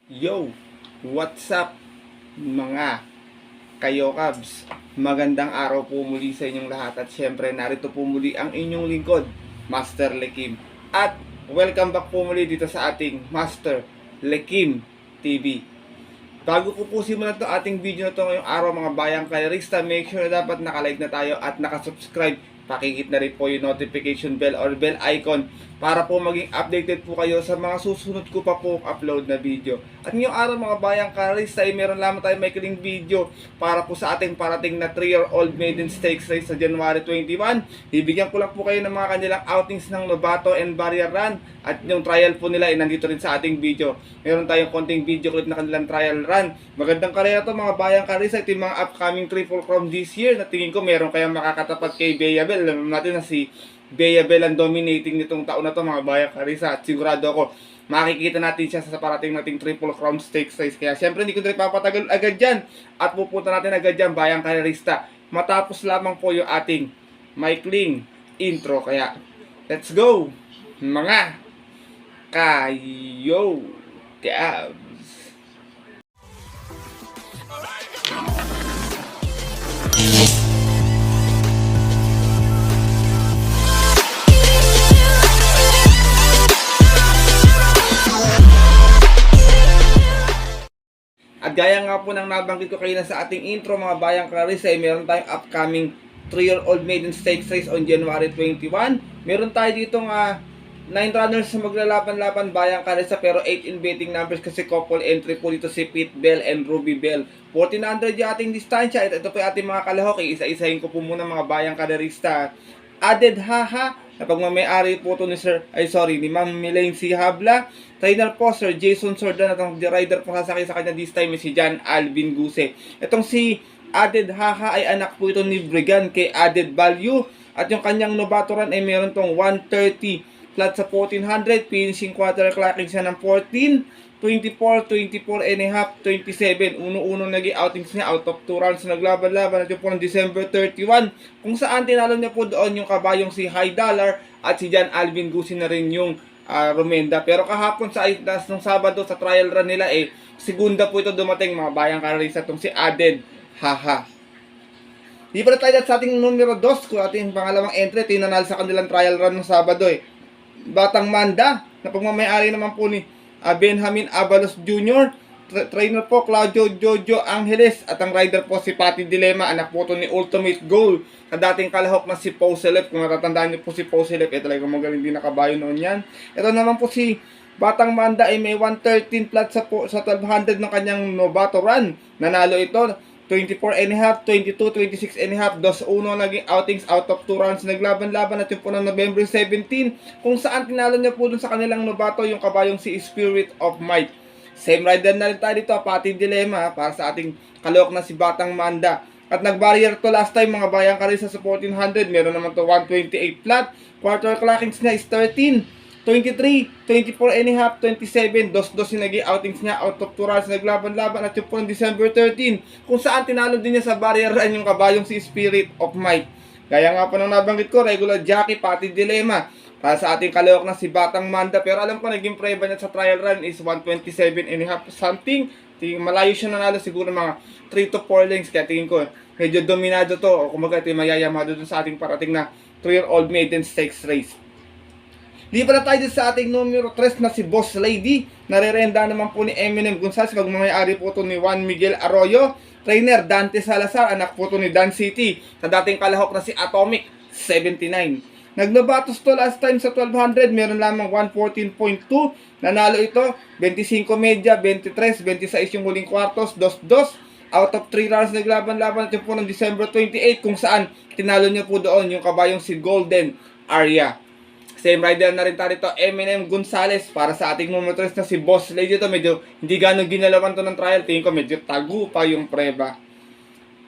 Yo! What's up mga kayokabs? Magandang araw po muli sa inyong lahat at syempre narito po muli ang inyong lingkod, Master Lekim. At welcome back po muli dito sa ating Master Lekim TV. Bago ko po simulan ito ating video na ito ngayong araw mga bayang kalerista, make sure na dapat nakalike na tayo at nakasubscribe. Pakikit na rin po yung notification bell or bell icon para po maging updated po kayo sa mga susunod ko pa po upload na video. At ngayong araw mga bayang kalerista ay meron lamang tayo maikling video para po sa ating parating na 3-year-old maiden stakes race sa January 21. Bibigyan ko lang po kayo ng mga kanilang outings ng Novato and Barrier Run at yung trial po nila ay nandito rin sa ating video. Meron tayong konting video clip na kanilang trial run. Magandang karera to mga bayang kalerista. Ito yung mga upcoming Triple Crown this year na tingin ko meron kayang makakatapat kay Bea Bell. Alam natin na si Bea Bell ang dominating nitong taon na to mga bayang kalerista at sigurado ako makikita natin siya sa parating nating Triple Crown Stakes race. Kaya syempre hindi ko rin papatagal agad dyan at pupunta natin agad dyan bayang kalerista matapos lamang po yung ating maikling intro. Kaya let's go mga kayo Cavs. At gaya nga po ng nabanggit ko kayo na sa ating intro mga bayang kalerista ay meron tayong upcoming 3-year-old maiden stakes race on January 21. Meron tayo dito nga 9 runners na maglalaban-laban bayang kalerista pero 8 in betting numbers kasi couple entry po dito si Pete Bell and Ruby Bell. 1400 yung ating distansya. Ito po yung ating mga kalahok. Isa-isahin ko po muna mga bayang kalerista. Added Haha na pagmamayari po ito ni Ma'am Milaine C. Habla. Trainer po Sir Jason Sordan at ang rider po sasakay sa kanya this time is si John Alvin Guse. Itong si Added Haha ay anak po ito ni Brigand kay Added Value at yung kanyang Novatoran ay meron tong 130 flat sa 1400, finishing quarter clocking siya ng 14 24, 24 and a half, 27. Uno-uno naging outings niya out of 2 rounds naglaban-laban at yung po ng December 31 kung saan tinalo niya po doon yung kabayong si High Dollar at si John Alvin Guse na rin yung Romenda. Pero kahapon sa last ng Sabado sa trial run nila segunda po ito dumating mga bayang kalerista itong si Added Haha. Di pa na tayo sa ating numero 2 kung ating pangalawang entry tinanal sa kanilang trial run ng Sabado Batang Manda na pagmamayari naman po ni Benjamin Avalos Jr. Trainer po Claudio Jojo Angeles at ang rider po si Patty Dilema, anak po ito ni Ultimate Goal sa dating kalahok na si Pauselep. Kung natatandaan niyo po si Pauselep talagang magaling din nakabayo noon yan. Ito naman po si Batang Manda ay may 113 flat sa 1200 ng kanyang Novato Run. Nanalo ito 24 and a half, 22, 26 and a half, 2-1 naging outings out of 2 rounds naglaban-laban at yung po ng November 17 kung saan tinalo niya po dun sa kanilang Novato yung kabayong si Spirit of Might. Same rider na rin tayo dito, Patty Dilema para sa ating kalok na si Batang Manda. At nag-barrier to last time mga bayang kalerista sa 1400, meron naman to 128 flat, quarter clockings niya is 13, 23, 24 and a half, 27, 2-2 yung naging outings niya out of 2 rounds naglaban-laban at yung po ng December 13 kung saan tinalo din niya sa barrier run yung kabayong si Spirit of Might. Gaya nga po nang nabanggit ko, regular jockey Patty Dilema para sa ating kalawak na si Batang Manda pero alam ko naging preba niya sa trial run is 127 and a half something. Malayo siya nanalo siguro mga 3 to 4 lengths kaya tingin ko medyo dominado to o kumaga ito mayayamado dun sa ating parating na 3-year-old maiden stakes race. Di pa na tayo sa ating numero 3 na si Boss Lady. Narerenda naman po ni Eminem Gonzalez. Magmamayari po ito ni Juan Miguel Arroyo. Trainer Dante Salazar. Anak po ito ni Dan City. Sa dating kalahok na si Atomic 79. Nagnobatos to last time sa 1200. Meron lamang 114.2. Nanalo ito 25 media, 23, 26 yung huling kwartos, 2-2. Out of 3 rounds naglaban-laban at yung po ng December 28 kung saan tinalo niya po doon yung kabayong si Golden Aria. Same rider na rin tayo dito, Eminem Gonzalez para sa ating numero 3 na si Boss Lady. Ito medyo hindi gano'ng ginalawan to ng trial. Tingin ko medyo tagu pa yung preba.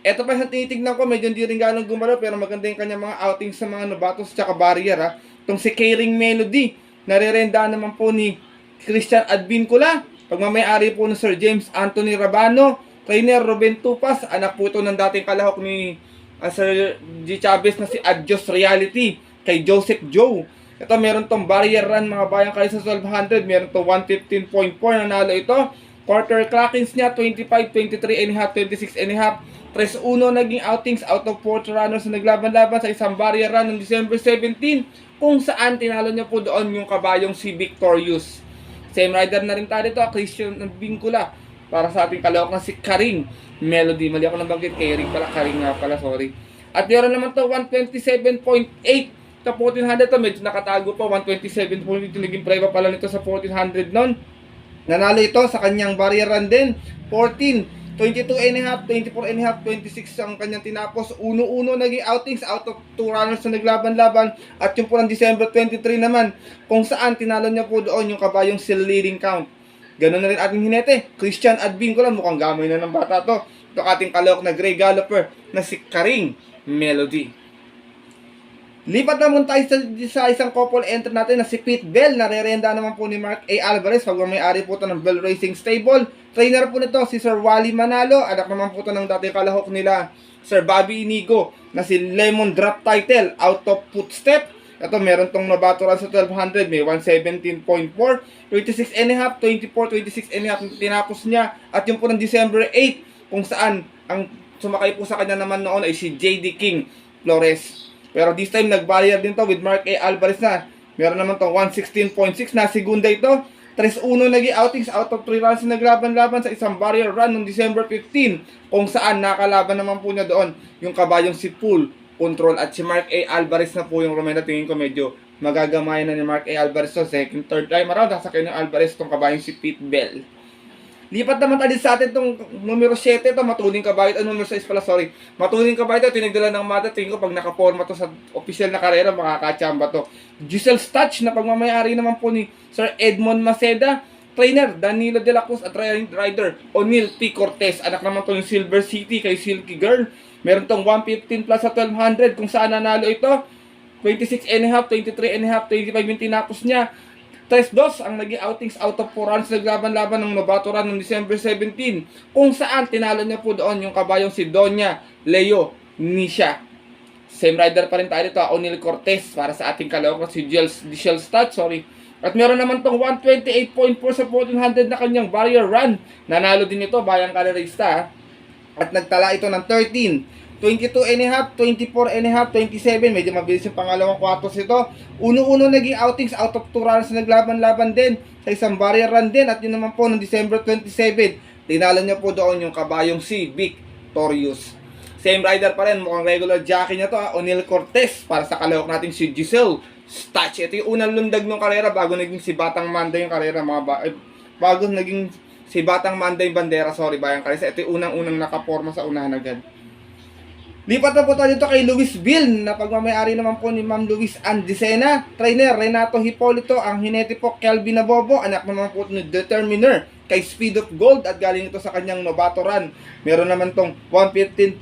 Ito pa sa titignan ko, medyo hindi rin gano'ng gumalaw pero maganda yung kanya mga outings sa mga Novatos tsaka barrier Itong si K-Ring Melody, narerenda naman po ni Christian Advincula. Pagmamayari po ni Sir James Anthony Rabano. Trainer Ruben Tupas, anak po ito ng dating kalahok ni Sir G. Chavez na si Adjust Reality kay Joseph Joe. Ito meron tong barrier run mga bayang kayo sa 1200. Meron to 115.4 nanalo ito. Quarter clockings niya, 25, 23 and a half, 26 and a half. 3-1 naging outings out of 4 runners na naglaban-laban sa isang barrier run noong December 17, kung saan tinalo niya po doon yung kabayong si Victorious. Same rider na rin tayo dito, Christian Vincula, para sa ating kalawak na si Karing Melody. Mali ako nabanggit, Karing pala, Karing nga pala, sorry. At meron naman to 127.8 sa 1400 to, medyo nakatago pa, 127.8 naging preba pala nito sa 1400 noon. Nanalo ito sa kanyang barrier run din, 14, 22 and a half, 24 and a half, 26 ang kanyang tinapos. 1-1 naging outings out of 2 runners na naglaban-laban. At yung po ng December 23 naman, kung saan tinalo niya po doon yung kabayong si leading count. Ganun na rin ating hinete, Christian Advincula, mukhang gamay na ng bata to. Ito ating kalawak na Grey Galloper na si Karing Melody. Lipat naman tayo sa isang couple entry natin na si Pete Bell. Narerenda naman po ni Mark A. Alvarez, pagmamayari po ito ng Bell Racing Stable. Trainer po nito si Sir Wally Manalo. Anak naman po ito ng dating kalahok nila Sir Bobby Inigo na si Lemon Drop Title out of footstep. Ito meron tong nabaturan sa 1200, may 117.4, 26 and a half, 24, 26 and a half tinapos niya. At yung po ng December 8, kung saan ang sumakay po sa kanya naman noon ay si J.D. King Flores. Pero this time nag-barrier din to with Mark A. Alvarez na. Meron naman tong 116.6 na segunda ito. 3-1 naging outings out of 3 runs na naglaban-laban sa isang barrier run noong December 15, kung saan nakalaban naman po niya doon yung kabayong si Pool Control at si Mark A. Alvarez na po yung Romena. Tingin ko medyo magagamayan na ni Mark A. Alvarez to. Second, third time around, nasakay ng Alvarez tong kabayong si Pete Bell. Lipat naman tayo sa atin itong numero 7, ito matuling kabayot, numero 6 pala, sorry. Matuling kabayot, ito tinagdala ng mata, tingin ko pag nakaporma to sa official na karera, makakachamba to. Giselle Stutch na pagmamayari naman po ni Sir Edmond Maceda. Trainer, Danilo De La Cruz at rider, O'Neal T. Cortez. Anak naman to yung Silver City kay Silky Girl. Meron tong 115 plus sa 1200, kung saan nanalo ito. 26 and a half, 23 and a half, 25 yung tinapos niya. 3-2 ang naging outings out of 4 runs naglaban-laban ng nabaturan noong December 17, kung saan tinalo niya po doon yung kabayong si Donya Leo Nisha. Same rider pa rin tayo dito, O'Neal Cortez, para sa ating kalawak si Giselle Stutch, sorry. At meron naman tong 128.4 sa 1400 na kanyang barrier run. Nanalo din ito, bayang karerista. At nagtala ito ng 13, 22 and a half, 24 and a half, 27. Medyo mabilis yung pangalawang kwartos ito. 1-1 naging outings out of 2 runs na naglaban-laban din sa isang barrier run din. At yun naman po noong December 27, tinalo niya po doon yung kabayong si Victorious. Same rider pa rin, mukhang regular jockey niya to, O'Neal Cortez, para sa kalawak natin si Giselle Stutch. Ito yung unang lundag ng karera bago naging si Batang Manda yung karera, bago naging si Batang Manda yung bandera, sorry bayang karera. Ito yung unang-unang nakaporma sa unahan agad. Lipat na po tayo dito kay Luis Bill, na pagmamayari naman po ni Ma'am Luis Andicena. Trainer, Renato Hipolito. Ang hinete po, Kelvin Nabobo. Anak naman po ni Determiner kay Speed of Gold, at galing ito sa kanyang Novato Run. Meron naman tong 115.2,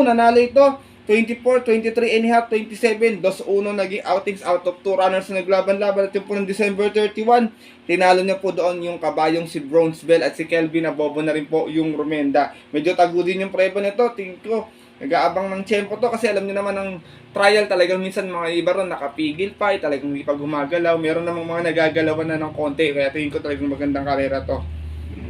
nanalo ito. 24, 23 and a half, 27, 2-1 naging outings out of 2 runners na naglaban-laban. At yung po ng December 31, tinalo niya po doon yung kabayong si Bronze Bell at si Kelvin Nabobo na rin po yung Romenda. Medyo tago din yung preba nito, tingin ko nag-aabang ng tiyempo to, kasi alam niyo naman ang trial talagang minsan mga iba ron nakapigil pa, talagang hindi pa gumagalaw. Meron namang mga nagagalawan na ng konti, kaya tingin ko talagang magandang karera to.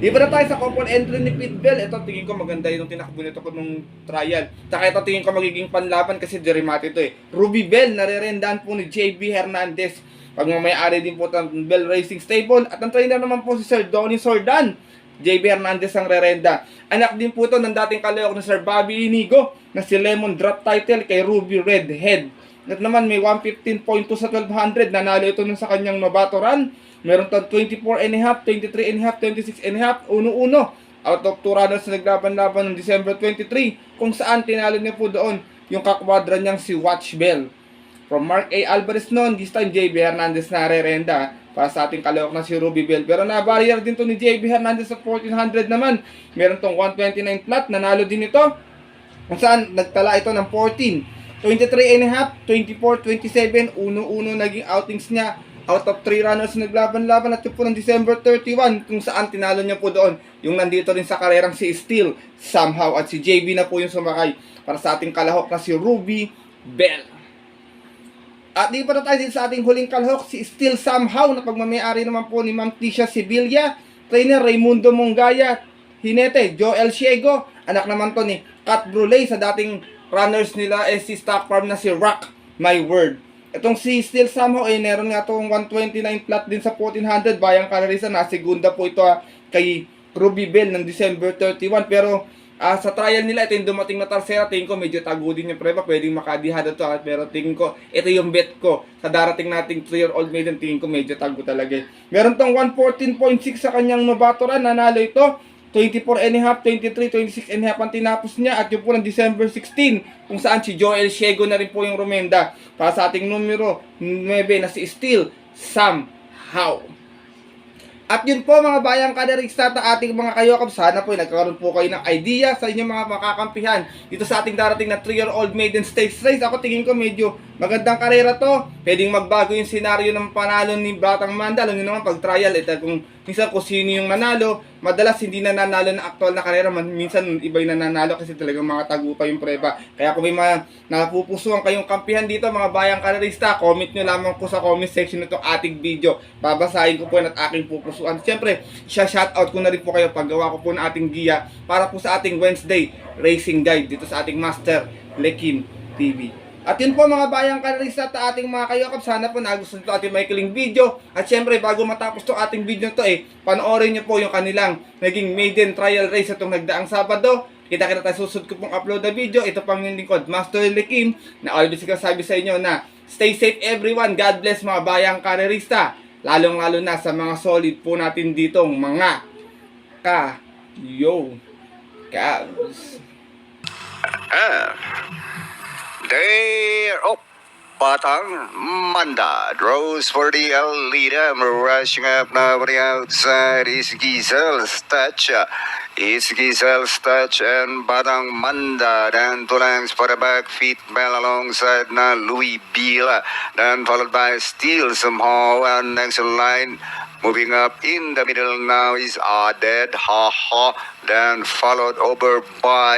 Iba na tayo sa couple entry ni Pete Bell. Ito tingin ko maganda yung tinakbo nito ko nung trial. Tsaka ito tingin ko magiging panlaban kasi Jerimate ito eh. Ruby Bell, narerendahan po ni JB Hernandez. Pagmamayari din po ng Bell Racing Stable. At ang trainer naman po si Sir Donnie Sordan. JB Hernandez ang rerenda. Anak din po ito ng dating kalawak na Sir Bobby Inigo na si Lemon Drop Title kay Ruby Redhead. At naman may 115.2 sa 1200. Nanalo ito nun sa kanyang Novato Run. Meron tong 24 and a half, 23 and a half, 26 and a half, 1-1 out of 2 runners na naglaban-laban ng December 23, kung saan tinalo niya po doon yung kakwadra niyang si Watch Bell. From Mark A. Alvarez noon, this time JB Hernandez na rerenda para sa ating kalawak na si Ruby Bell. Pero na-barrier din to ni JB Hernandez sa 1400 naman. Meron tong 129 flat, nanalo din ito, kung saan nagtala ito ng 14, 23 and a half, 24, 27, 1-1 naging outings niya out of 3 runners naglaban-laban. At yung po ng December 31, kung saan tinalo niya po doon yung nandito rin sa karerang si Steel Somehow, at si JB na po yung sumakay para sa ating kalahok na si Ruby Bell. At di pa na tayo din sa ating huling kalahok, si Steel Somehow, na pagmamayari naman po ni Ma'am Tisha Sibilia. trainer Raimundo Mongaya, Hinete, Joel Ciego, anak naman to ni Kat Bruley sa dating runners nila si stock farm na si Rock My Word. Itong si Still Somehow meron nga itong 129 flat din sa 1400 bayang Calarista na segunda po ito kay Ruby Bell ng December 31 pero sa trial nila, ito yung dumating na Tercera, tingin ko medyo tago din yung preba, pwedeng makadihada to pero tingin ko, ito yung bet ko sa darating nating 3-year-old maiden, tingin ko medyo tago talaga. Meron tong 114.6 sa kanyang Novato Run, nanalo ito 24 and a half, 23, 26 and a half ang tinapos niya at yung po ng December 16 kung saan si Joel Ciego na rin po yung rumenda para sa ating numero 9 na si Still Somehow. At yun po mga bayang kaderista at ating mga kayokab, sana po nagkaroon po kayo ng idea sa inyong mga makakampihan dito sa ating darating na 3-year-old maiden stakes race. Ako tingin ko medyo magandang karera to. Pwedeng magbago yung senaryo ng panalo ni Batang Manda. Alam nyo naman pag trial, ito kung minsan kung sino yung nanalo, madalas hindi na nanalo na aktual na karera, minsan iba yung nanalo kasi talagang mga tago pa yung preba. Kaya kung may mga napupusuan kayong kampihan dito mga bayang karerista, comment nyo lamang po sa comment section nitong ating video. Babasahin ko po at aking pupusuan. Siyempre, shoutout ko na rin po kayo paggawa ko po ng ating giya para po sa ating Wednesday Racing Guide dito sa ating Master Lekin TV. At yun po mga bayang karerista at ating mga kayokap, sana po nagustuhan ito ating maikling video. At syempre bago matapos to ating video to panoorin nyo po yung kanilang naging maiden trial race itong nagdaang Sabado. Kita-kita tayo susunod ko pong upload na video. Ito pang yung lingkod, Master Lekin, na always sabi sa inyo na stay safe everyone, God bless mga bayang karerista. Lalong-lalo na sa mga solid po natin ditong mga Cabs. They're up. Batang Manda draws for the lead. Rushing up now on the outside is Gisel's touch. It's Gisel's touch and Batang Manda. Then two lengths for the back feet bell alongside na Louis Bila. Then followed by Steele Somehow. And next in line, moving up in the middle now is Dead Ha. Then followed over by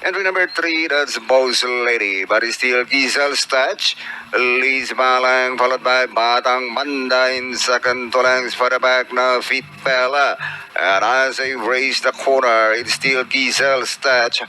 entry number 3, that's Boss Lady. But it's still Gisel's touch. Liz Malang followed by Batang Manda in second, two lengths for the back now, Fit Bella. And as they race the corner, it's still Gisel's touch.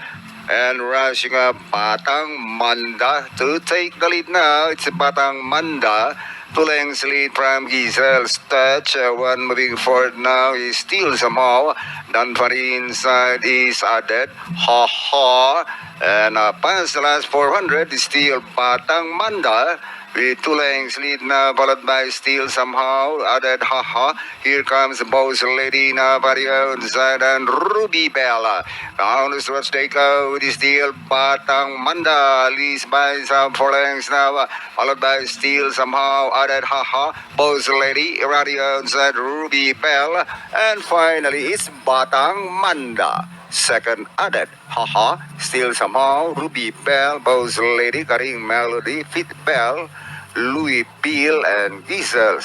And rushing up Batang Manda to take the lead now. It's Batang Manda. Two lengths lead from Gisel's touch. One moving forward now is Still Somehow. Done for the inside is Dead Ha. And past the last 400 is still Batang Manda. With two lengths lead now, followed by Still Somehow, Dead Ha. Here comes Boss Lady now by the outside and Ruby Bella. Down the stretch they go, it is still Batang Manda. Leads by some 4 lengths now, followed by Still Somehow, Dead Ha. Boss Lady, around the outside, Ruby Bella. And finally, it's Batang Manda. Second, Added Ha. Still Somehow, Ruby Bell, Boss Lady, Karing Melody, Fit Bell, Louis Peel, and Giselle.